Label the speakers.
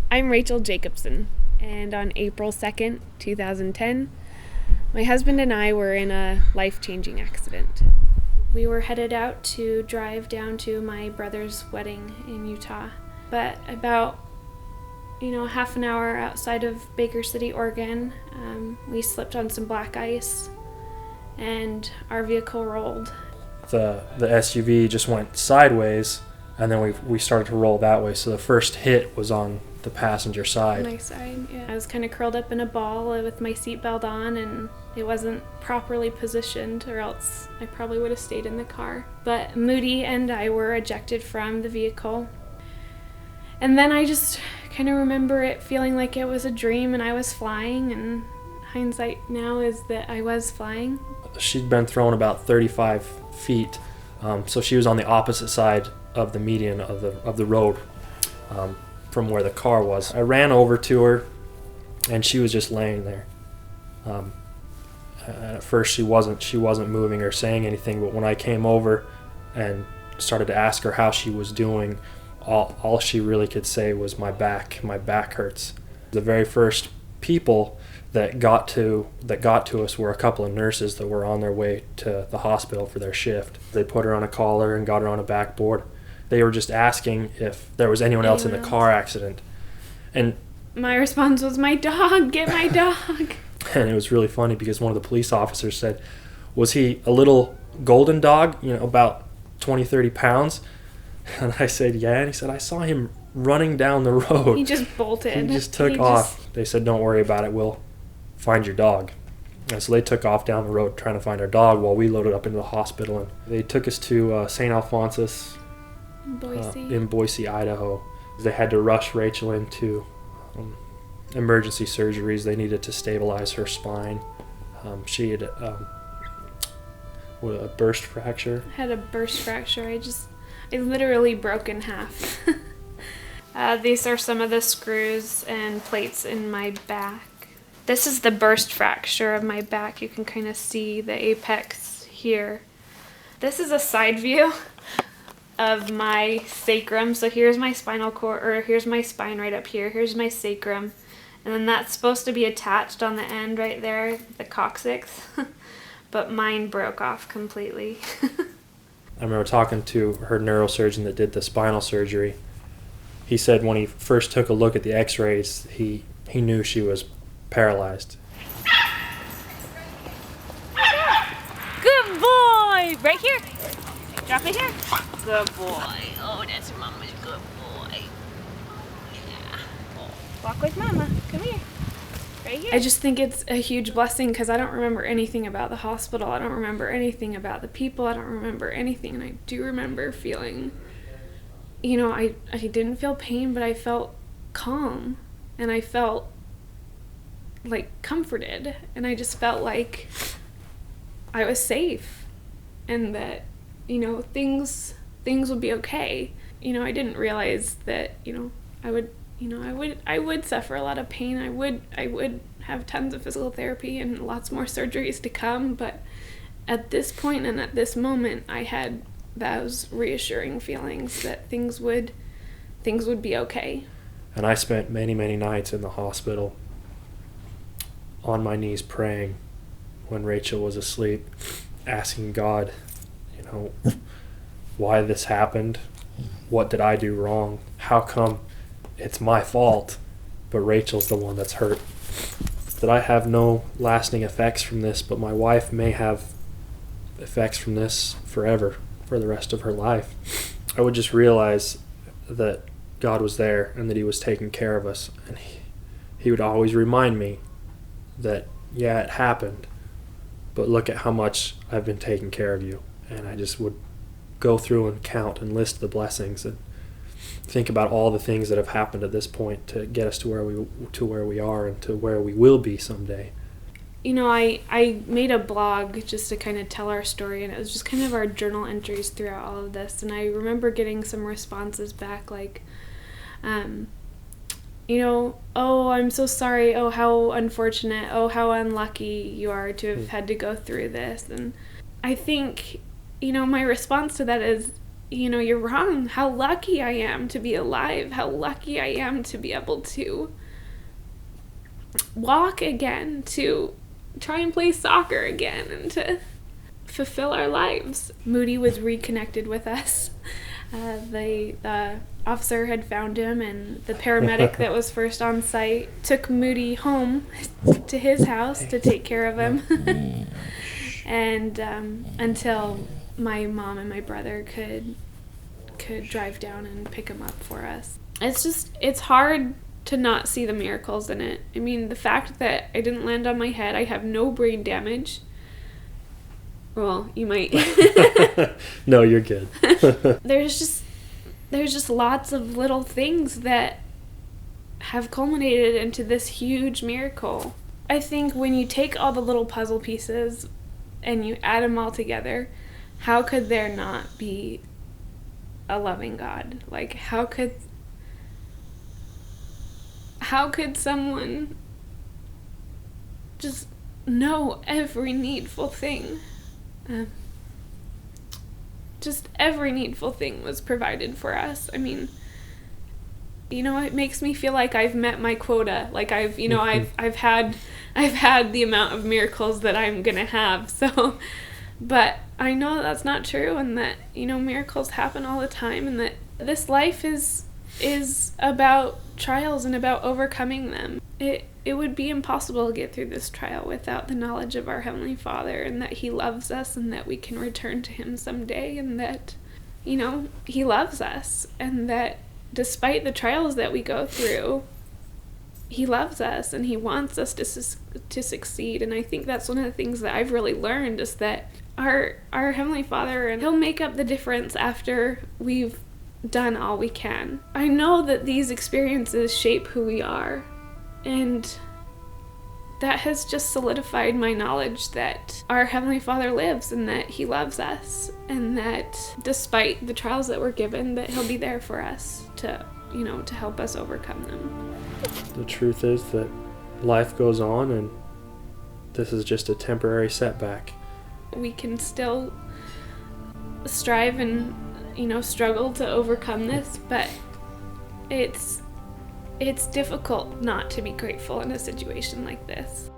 Speaker 1: I'm Garett Jacobson, and on April 2nd, 2010, my husband and I were in a life-changing accident. We were headed out to drive down to my brother's wedding in Utah, but about half an hour outside of Baker City, Oregon, we slipped on some black ice, and our vehicle rolled.
Speaker 2: The SUV just went sideways, and then we started to roll that way. So the first hit was on the passenger side.
Speaker 1: My side, yeah. I was kind of curled up in a ball with my seatbelt on, and it wasn't properly positioned, or else I probably would have stayed in the car. But Moody and I were ejected from the vehicle. And then I just kind of remember it feeling like it was a dream and I was flying, and hindsight now is that I was flying.
Speaker 2: She'd been thrown about 35 feet, so she was on the opposite side of the median of the road from where the car was. I ran over to her, and she was just laying there. At first she wasn't moving or saying anything, but when I came over and started to ask her how she was doing, all she really could say was, my back hurts. The very first people that got to us were a couple of nurses that were on their way to the hospital for their shift. They put her on a collar and got her on a backboard. They were just asking if there was anyone else in the car accident. And
Speaker 1: my response was, my dog, get my dog.
Speaker 2: And it was really funny because one of the police officers said, was he a little golden dog, about 20, 30 pounds? And I said, yeah. And he said, I saw him running down the road.
Speaker 1: He just bolted.
Speaker 2: He just took off. They said, don't worry about it. We'll find your dog. And so they took off down the road trying to find our dog while we loaded up into the hospital. And they took us to St. Alphonsus in Boise, Idaho. They had to rush Rachel into emergency surgeries. They needed to stabilize her spine. She had a burst fracture.
Speaker 1: I had a burst fracture. I literally broke in half. These are some of the screws and plates in my back. This is the burst fracture of my back. You can kind of see the apex here. This is a side view of my sacrum. So here's my spinal cord, or here's my spine right up here. Here's my sacrum. And then that's supposed to be attached on the end right there, the coccyx. But mine broke off completely.
Speaker 2: I remember talking to her neurosurgeon that did the spinal surgery. He said when he first took a look at the x-rays, he knew she was paralyzed.
Speaker 3: Good boy! Right here. Drop it here. Good boy. Oh, that's mama's good boy. Yeah. Walk with mama. Come here. Right here.
Speaker 1: I just think it's a huge blessing because I don't remember anything about the hospital. I don't remember anything about the people. I don't remember anything. And I do remember feeling, I didn't feel pain, but I felt calm. And I felt comforted. And I just felt like I was safe. And that, things would be okay. I didn't realize that, I would suffer a lot of pain. I would have tons of physical therapy and lots more surgeries to come, but at this point and at this moment, I had those reassuring feelings that things would be okay.
Speaker 2: And I spent many, many nights in the hospital on my knees praying when Rachel was asleep, asking God, why this happened, what did I do wrong, how come it's my fault, but Rachel's the one that's hurt. That I have no lasting effects from this, but my wife may have effects from this forever, for the rest of her life. I would just realize that God was there and that he was taking care of us. And he would always remind me that, yeah, it happened, but look at how much I've been taking care of you. And I just would go through and count and list the blessings and think about all the things that have happened at this point to get us to where we are and to where we will be someday.
Speaker 1: I made a blog just to kind of tell our story, and it was just kind of our journal entries throughout all of this. And I remember getting some responses back like, oh, I'm so sorry. Oh, how unfortunate. Oh, how unlucky you are to have had to go through this. And I think, my response to that is, you're wrong. How lucky I am to be alive. How lucky I am to be able to walk again, to try and play soccer again, and to fulfill our lives. Moody was reconnected with us. The officer had found him, and the paramedic that was first on site took Moody home to his house to take care of him. And until my mom and my brother could drive down and pick him up for us. It's hard to not see the miracles in it. I mean, the fact that I didn't land on my head, I have no brain damage. Well, you might.
Speaker 2: No, you're good.
Speaker 1: There's just lots of little things that have culminated into this huge miracle. I think when you take all the little puzzle pieces and you add them all together, how could there not be a loving God? Like, how could someone just know every needful thing? Just every needful thing was provided for us. I mean, it makes me feel like I've met my quota. Like I've had the amount of miracles that I'm gonna have. So, but I know that's not true, and that miracles happen all the time, and that this life is about trials and about overcoming them. It would be impossible to get through this trial without the knowledge of our Heavenly Father, and that He loves us, and that we can return to Him someday, and that He loves us, and that despite the trials that we go through, He loves us and He wants us to succeed. And I think that's one of the things that I've really learned, is that our Heavenly Father, and He'll make up the difference after we've done all we can. I know that these experiences shape who we are, and that has just solidified my knowledge that our Heavenly Father lives, and that He loves us, and that despite the trials that we're given, that He'll be there for us to help us overcome them.
Speaker 2: The truth is that life goes on, and this is just a temporary setback.
Speaker 1: We can still strive and struggle to overcome this, but it's difficult not to be grateful in a situation like this.